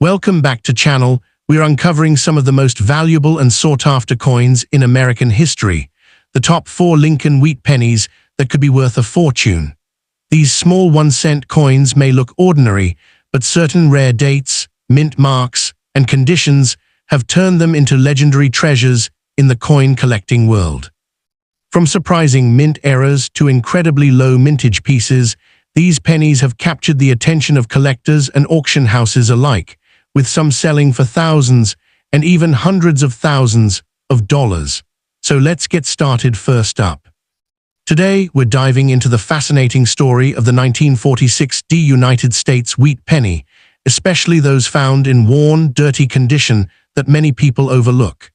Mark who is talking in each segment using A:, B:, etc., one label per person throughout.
A: Welcome back to channel. We're uncovering some of the most valuable and sought-after coins in American history. The top 4 Lincoln wheat pennies that could be worth a fortune. These small 1-cent coins may look ordinary, but certain rare dates, mint marks, and conditions have turned them into legendary treasures in the coin collecting world. From surprising mint eras to incredibly low mintage pieces, these pennies have captured the attention of collectors and auction houses alike, with some selling for thousands and even hundreds of thousands of dollars. So let's get started. First up. Today, we're diving into the fascinating story of the 1946 United States wheat penny, especially those found in worn, dirty condition that many people overlook.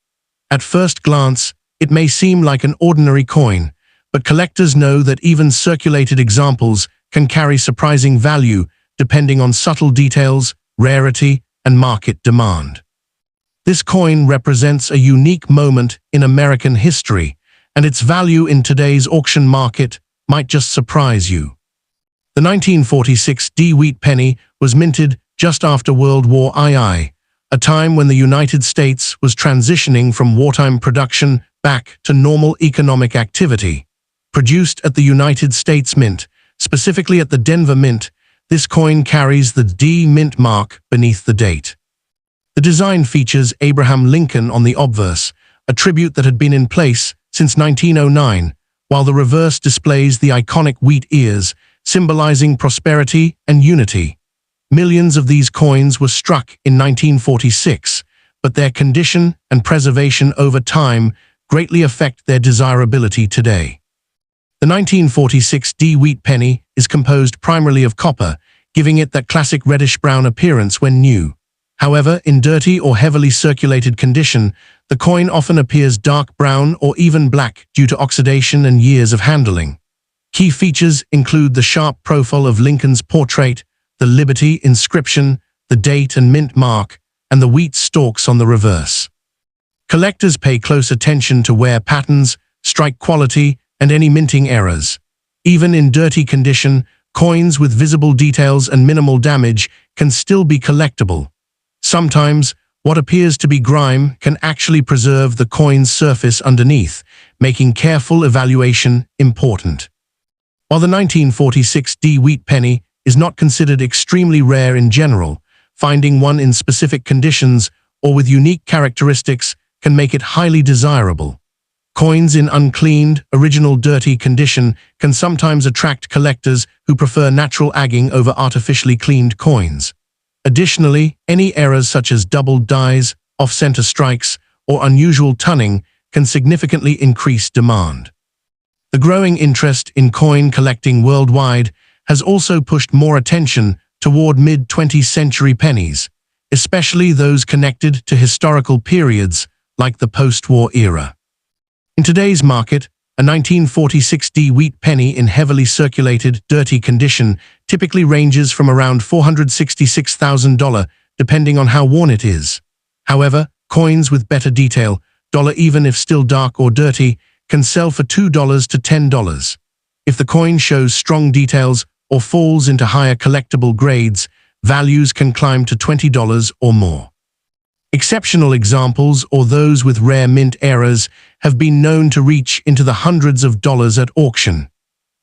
A: At first glance, it may seem like an ordinary coin, but collectors know that even circulated examples can carry surprising value depending on subtle details, rarity, and market demand. This coin represents a unique moment in American history, and its value in today's auction market might just surprise you. The 1946 wheat penny was minted just after World War II, a time when the United States was transitioning from wartime production back to normal economic activity. Produced at the United States Mint, specifically at the Denver Mint, this coin carries the D Mint mark beneath the date. The design features Abraham Lincoln on the obverse, a tribute that had been in place since 1909, while the reverse displays the iconic wheat ears, symbolizing prosperity and unity. Millions of these coins were struck in 1946, but their condition and preservation over time greatly affect their desirability today. The 1946 wheat penny is composed primarily of copper, giving it that classic reddish-brown appearance when new. However, in dirty or heavily circulated condition, the coin often appears dark brown or even black due to oxidation and years of handling. Key features include the sharp profile of Lincoln's portrait, the Liberty inscription, the date and mint mark, and the wheat stalks on the reverse. Collectors pay close attention to wear patterns, strike quality, and any minting errors. Even in dirty condition, coins with visible details and minimal damage can still be collectible. Sometimes, what appears to be grime can actually preserve the coin's surface underneath, making careful evaluation important. While the 1946 wheat penny is not considered extremely rare in general, finding one in specific conditions or with unique characteristics can make it highly desirable. Coins in uncleaned, original dirty condition can sometimes attract collectors who prefer natural agging over artificially cleaned coins. Additionally, any errors such as doubled dies, off-center strikes, or unusual tunning can significantly increase demand. The growing interest in coin collecting worldwide has also pushed more attention toward mid-20th century pennies, especially those connected to historical periods like the post-war era. In today's market, a 1946 wheat penny in heavily circulated, dirty condition typically ranges from around $466,000 depending on how worn it is. However, coins with better detail, even if still dark or dirty, can sell for $2 to $10. If the coin shows strong details or falls into higher collectible grades, values can climb to $20 or more. Exceptional examples, or those with rare mint errors, have been known to reach into the hundreds of dollars at auction.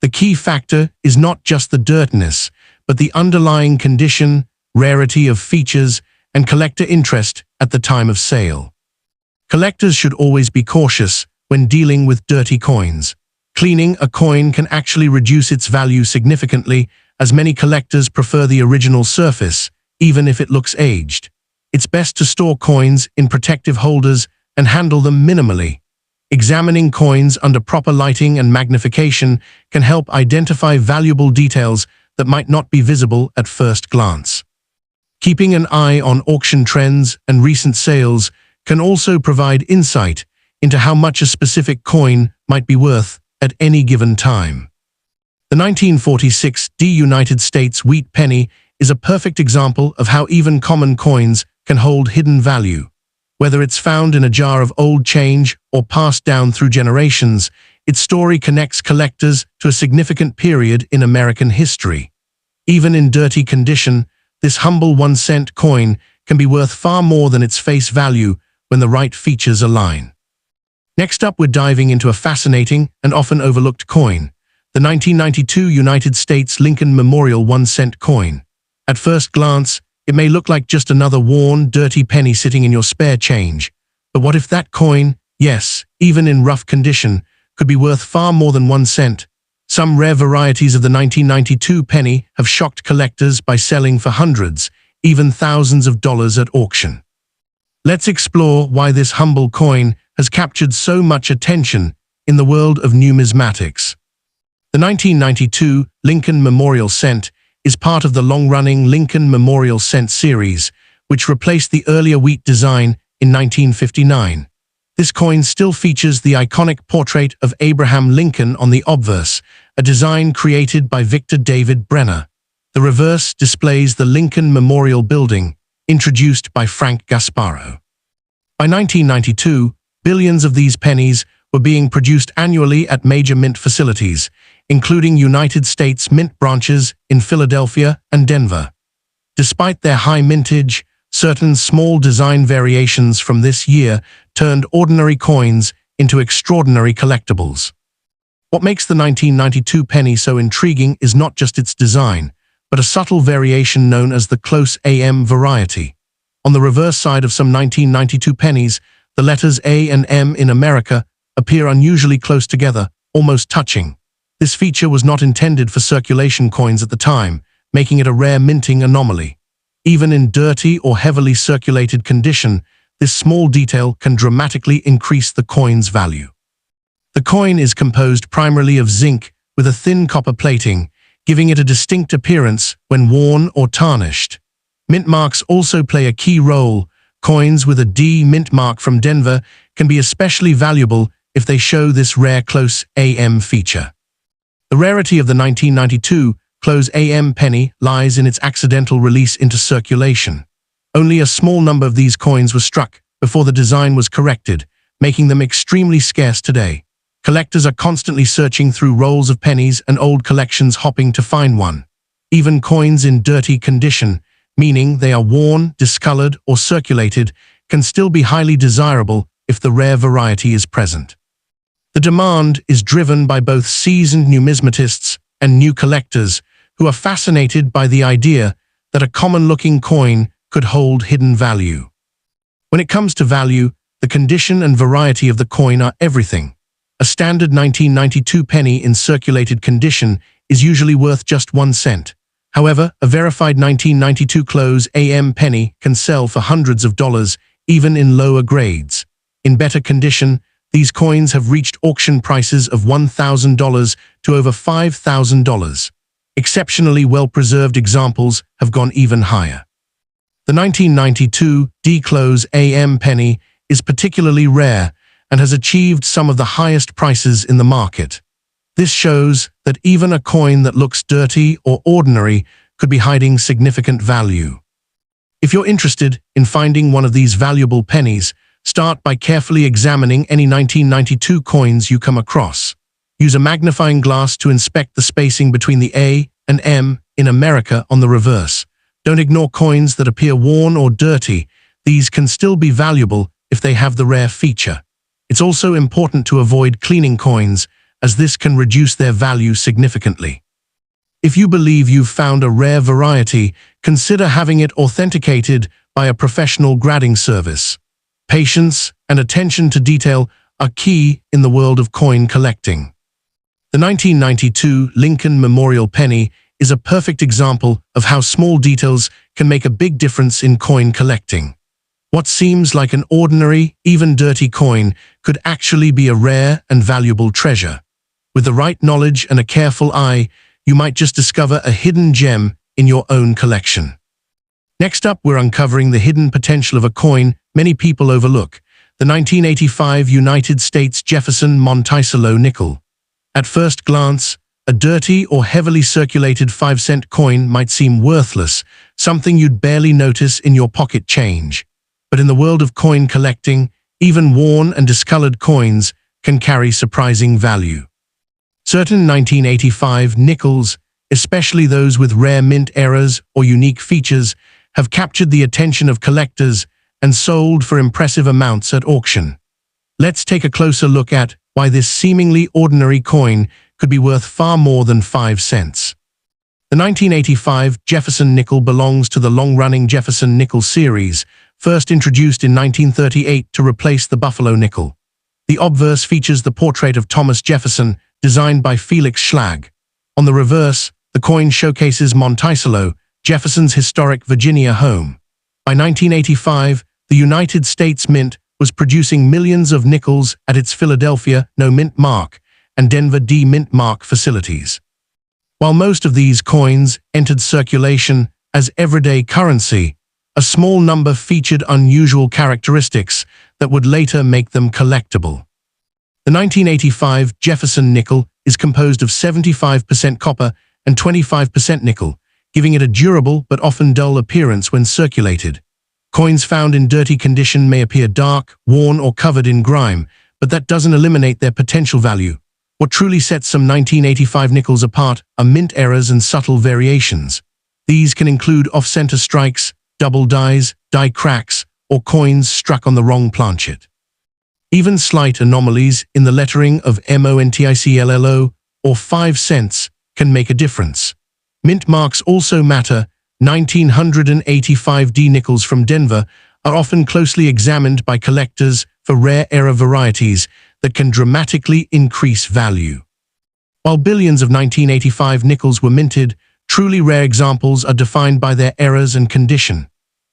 A: The key factor is not just the dirtiness, but the underlying condition, rarity of features, and collector interest at the time of sale. Collectors should always be cautious when dealing with dirty coins. Cleaning a coin can actually reduce its value significantly, as many collectors prefer the original surface, even if it looks aged. It's best to store coins in protective holders and handle them minimally. Examining coins under proper lighting and magnification can help identify valuable details that might not be visible at first glance. Keeping an eye on auction trends and recent sales can also provide insight into how much a specific coin might be worth at any given time. The 1946 United States wheat penny is a perfect example of how even common coins can hold hidden value. Whether it's found in a jar of old change or passed down through generations, its story connects collectors to a significant period in American history. Even in dirty condition, this humble 1-cent coin can be worth far more than its face value when the right features align. Next up, we're diving into a fascinating and often overlooked coin, the 1992 United States Lincoln Memorial 1-cent coin. At first glance, it may look like just another worn, dirty penny sitting in your spare change. But what if that coin, yes, even in rough condition, could be worth far more than 1 cent? Some rare varieties of the 1992 penny have shocked collectors by selling for hundreds, even thousands of dollars at auction. Let's explore why this humble coin has captured so much attention in the world of numismatics. The 1992 Lincoln Memorial Cent is part of the long-running Lincoln Memorial Cent series, which replaced the earlier wheat design in 1959. This coin still features the iconic portrait of Abraham Lincoln on the obverse, a design created by Victor David Brenner. The reverse displays the Lincoln Memorial Building, introduced by Frank Gasparo. By 1992, billions of these pennies were being produced annually at major mint facilities, including United States mint branches in Philadelphia and Denver. Despite their high mintage, certain small design variations from this year turned ordinary coins into extraordinary collectibles. What makes the 1992 penny so intriguing is not just its design, but a subtle variation known as the close AM variety. On the reverse side of some 1992 pennies, the letters A and M in America appear unusually close together, almost touching. This feature was not intended for circulation coins at the time, making it a rare minting anomaly. Even in dirty or heavily circulated condition, this small detail can dramatically increase the coin's value. The coin is composed primarily of zinc with a thin copper plating, giving it a distinct appearance when worn or tarnished. Mint marks also play a key role. Coins with a D mint mark from Denver can be especially valuable if they show this rare close AM feature. The rarity of the 1992 close AM penny lies in its accidental release into circulation. Only a small number of these coins were struck before the design was corrected, making them extremely scarce today. Collectors are constantly searching through rolls of pennies and old collections hoping to find one. Even coins in dirty condition, meaning they are worn, discolored, or circulated, can still be highly desirable if the rare variety is present. The demand is driven by both seasoned numismatists and new collectors who are fascinated by the idea that a common-looking coin could hold hidden value. When it comes to value, the condition and variety of the coin are everything. A standard 1992 penny in circulated condition is usually worth just 1 cent. However, a verified 1992 close AM penny can sell for hundreds of dollars, even in lower grades. In better condition, these coins have reached auction prices of $1,000 to over $5,000. Exceptionally well-preserved examples have gone even higher. The 1992 D-close AM penny is particularly rare and has achieved some of the highest prices in the market. This shows that even a coin that looks dirty or ordinary could be hiding significant value. If you're interested in finding one of these valuable pennies, start by carefully examining any 1992 coins you come across. Use a magnifying glass to inspect the spacing between the A and M in America on the reverse. Don't ignore coins that appear worn or dirty. These can still be valuable if they have the rare feature. It's also important to avoid cleaning coins, as this can reduce their value significantly. If you believe you've found a rare variety, consider having it authenticated by a professional grading service. Patience and attention to detail are key in the world of coin collecting. The 1992 Lincoln Memorial penny is a perfect example of how small details can make a big difference in coin collecting. What seems like an ordinary, even dirty coin could actually be a rare and valuable treasure. With the right knowledge and a careful eye, you might just discover a hidden gem in your own collection. Next up, we're uncovering the hidden potential of a coin many people overlook, the 1985 United States Jefferson Monticello nickel. At first glance, a dirty or heavily circulated 5-cent coin might seem worthless, something you'd barely notice in your pocket change. But in the world of coin collecting, even worn and discolored coins can carry surprising value. Certain 1985 nickels, especially those with rare mint errors or unique features, have captured the attention of collectors and sold for impressive amounts at auction. Let's take a closer look at why this seemingly ordinary coin could be worth far more than 5 cents. The 1985 Jefferson nickel belongs to the long-running Jefferson nickel series, first introduced in 1938 to replace the Buffalo nickel. The obverse features the portrait of Thomas Jefferson, designed by Felix Schlag. On the reverse, the coin showcases Monticello, Jefferson's historic Virginia home. By 1985, the United States Mint was producing millions of nickels at its Philadelphia No Mint Mark and Denver D Mint Mark facilities. While most of these coins entered circulation as everyday currency, a small number featured unusual characteristics that would later make them collectible. The 1985 Jefferson nickel is composed of 75% copper and 25% nickel, giving it a durable but often dull appearance when circulated. Coins found in dirty condition may appear dark, worn, or covered in grime, but that doesn't eliminate their potential value. What truly sets some 1985 nickels apart are mint errors and subtle variations. These can include off-center strikes, double dies, die cracks, or coins struck on the wrong planchet. Even slight anomalies in the lettering of MONTICLLO or 5 cents can make a difference. Mint marks also matter. 1985 D nickels from Denver are often closely examined by collectors for rare error varieties that can dramatically increase value. While billions of 1985 nickels were minted, truly rare examples are defined by their errors and condition.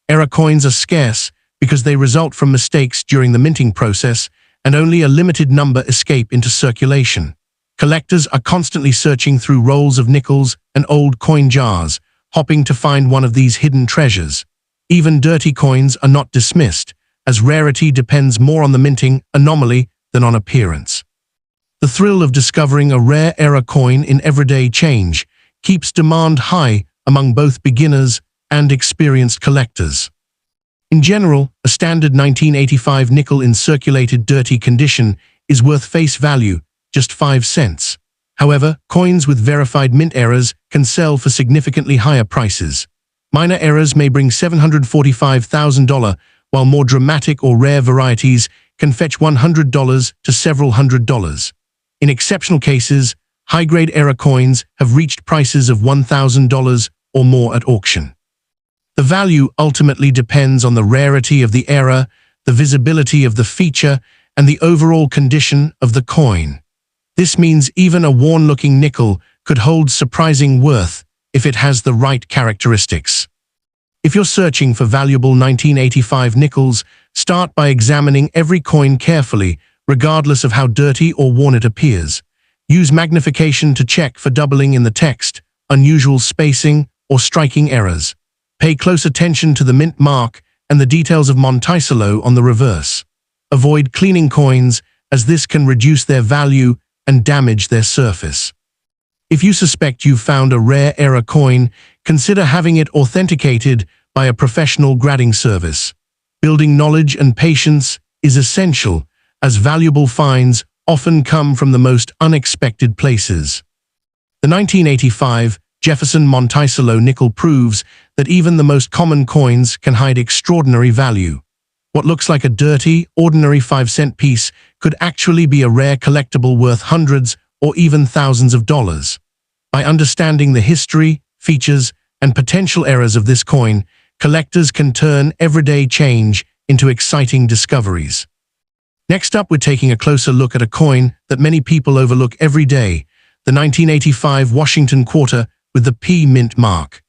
A: Error coins are scarce because they result from mistakes during the minting process, and only a limited number escape into circulation. Collectors are constantly searching through rolls of nickels and old coin jars, hoping to find one of these hidden treasures. Even dirty coins are not dismissed, as rarity depends more on the minting anomaly than on appearance. The thrill of discovering a rare error coin in everyday change keeps demand high among both beginners and experienced collectors. In general, a standard 1985 nickel in circulated dirty condition is worth face value, just 5 cents. However, coins with verified mint errors can sell for significantly higher prices. Minor errors may bring $745,000, while more dramatic or rare varieties can fetch $100 to several $100s. In exceptional cases, high-grade error coins have reached prices of $1,000 or more at auction. The value ultimately depends on the rarity of the error, the visibility of the feature, and the overall condition of the coin. This means even a worn-looking nickel could hold surprising worth if it has the right characteristics. If you're searching for valuable 1985 nickels, start by examining every coin carefully, regardless of how dirty or worn it appears. Use magnification to check for doubling in the text, unusual spacing, or striking errors. Pay close attention to the mint mark and the details of Monticello on the reverse. Avoid cleaning coins, as this can reduce their value and damage their surface. If you suspect you've found a rare error coin, consider having it authenticated by a professional grading service. Building knowledge and patience is essential, as valuable finds often come from the most unexpected places. The 1985 Jefferson Monticello nickel proves that even the most common coins can hide extraordinary value. What looks like a dirty, ordinary 5-cent piece could actually be a rare collectible worth hundreds or even thousands of dollars. By understanding the history, features, and potential errors of this coin, collectors can turn everyday change into exciting discoveries. Next up, we're taking a closer look at a coin that many people overlook every day, the 1985 Washington quarter with the P mint mark.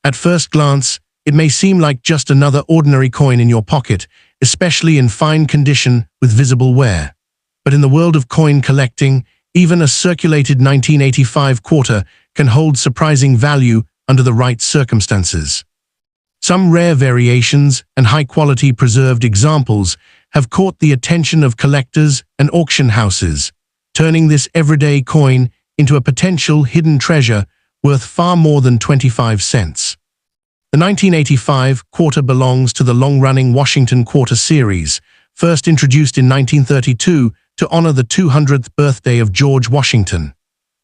A: At first glance, it may seem like just another ordinary coin in your pocket, especially in fine condition with visible wear. But in the world of coin collecting, even a circulated 1985 quarter can hold surprising value under the right circumstances. Some rare variations and high-quality preserved examples have caught the attention of collectors and auction houses, turning this everyday coin into a potential hidden treasure worth far more than 25 cents. The 1985 quarter belongs to the long-running Washington quarter series, first introduced in 1932 to honor the 200th birthday of George Washington.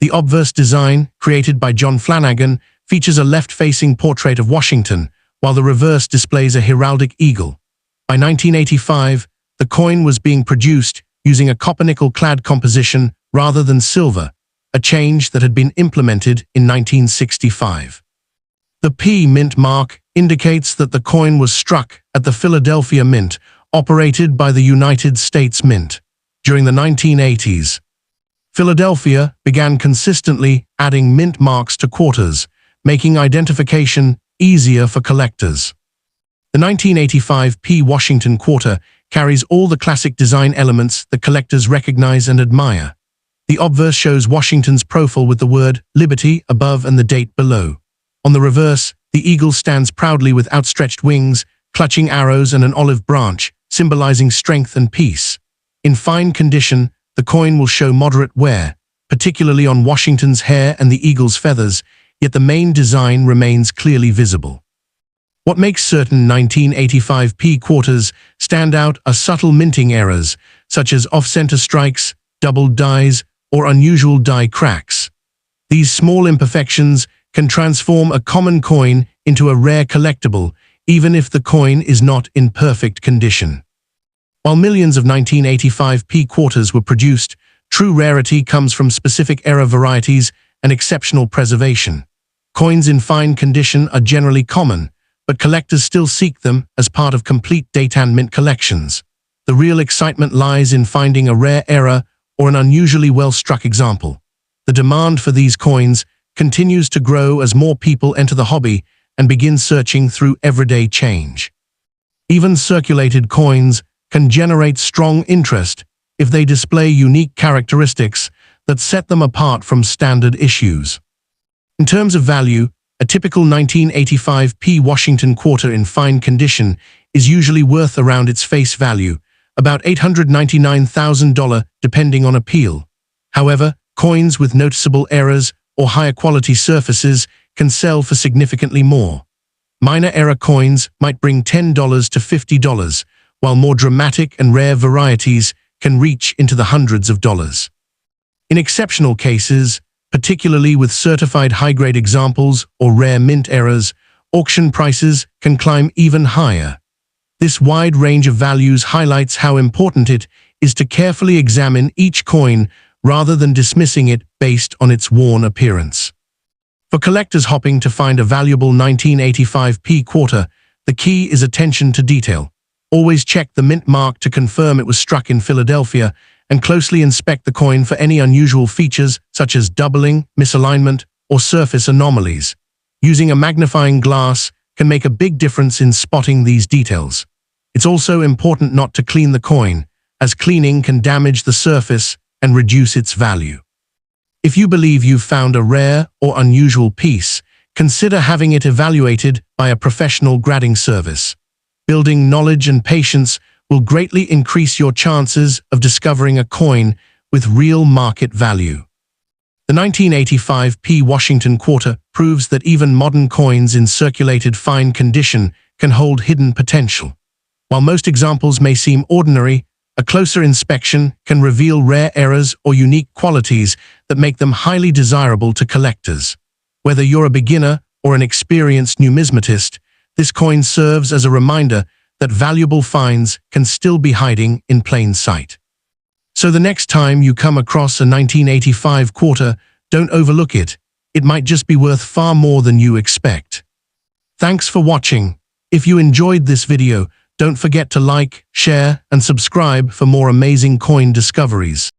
A: The obverse design, created by John Flanagan, features a left-facing portrait of Washington, while the reverse displays a heraldic eagle. By 1985, the coin was being produced using a copper-nickel-clad composition rather than silver, a change that had been implemented in 1965. The P Mint mark indicates that the coin was struck at the Philadelphia Mint, operated by the United States Mint. During the 1980s, Philadelphia began consistently adding mint marks to quarters, making identification easier for collectors. The 1985 P Washington quarter carries all the classic design elements that collectors recognize and admire. The obverse shows Washington's profile with the word Liberty above and the date below. On the reverse, the eagle stands proudly with outstretched wings, clutching arrows and an olive branch, symbolizing strength and peace. In fine condition, the coin will show moderate wear, particularly on Washington's hair and the eagle's feathers, yet the main design remains clearly visible. What makes certain 1985 P quarters stand out are subtle minting errors, such as off-center strikes, doubled dies, or unusual die cracks. These small imperfections can transform a common coin into a rare collectible, even if the coin is not in perfect condition. While millions of 1985 P quarters were produced, true rarity comes from specific error varieties and exceptional preservation. Coins in fine condition are generally common, but collectors still seek them as part of complete date-and mint collections. The real excitement lies in finding a rare error or an unusually well-struck example. The demand for these coins continues to grow as more people enter the hobby and begin searching through everyday change. Even circulated coins can generate strong interest if they display unique characteristics that set them apart from standard issues. In terms of value, a typical 1985 P Washington quarter in fine condition is usually worth around its face value, about $899,000 depending on appeal. However, coins with noticeable errors or higher quality surfaces can sell for significantly more. Minor error coins might bring $10 to $50, while more dramatic and rare varieties can reach into the hundreds of dollars. In exceptional cases, particularly with certified high-grade examples or rare mint errors, auction prices can climb even higher. This wide range of values highlights how important it is to carefully examine each coin rather than dismissing it based on its worn appearance. For collectors hopping to find a valuable 1985 P quarter, the key is attention to detail. Always check the mint mark to confirm it was struck in Philadelphia, and closely inspect the coin for any unusual features such as doubling, misalignment, or surface anomalies. Using a magnifying glass can make a big difference in spotting these details. It's also important not to clean the coin, as cleaning can damage the surface and reduce its value. If you believe you've found a rare or unusual piece, consider having it evaluated by a professional grading service. Building knowledge and patience will greatly increase your chances of discovering a coin with real market value. The 1985 P Washington quarter proves that even modern coins in circulated fine condition can hold hidden potential. While most examples may seem ordinary, a closer inspection can reveal rare errors or unique qualities that make them highly desirable to collectors. Whether you're a beginner or an experienced numismatist, this coin serves as a reminder that valuable finds can still be hiding in plain sight. So the next time you come across a 1985 quarter, don't overlook it. It might just be worth far more than you expect. Thanks for watching. If you enjoyed this video, don't forget to like, share, and subscribe for more amazing coin discoveries.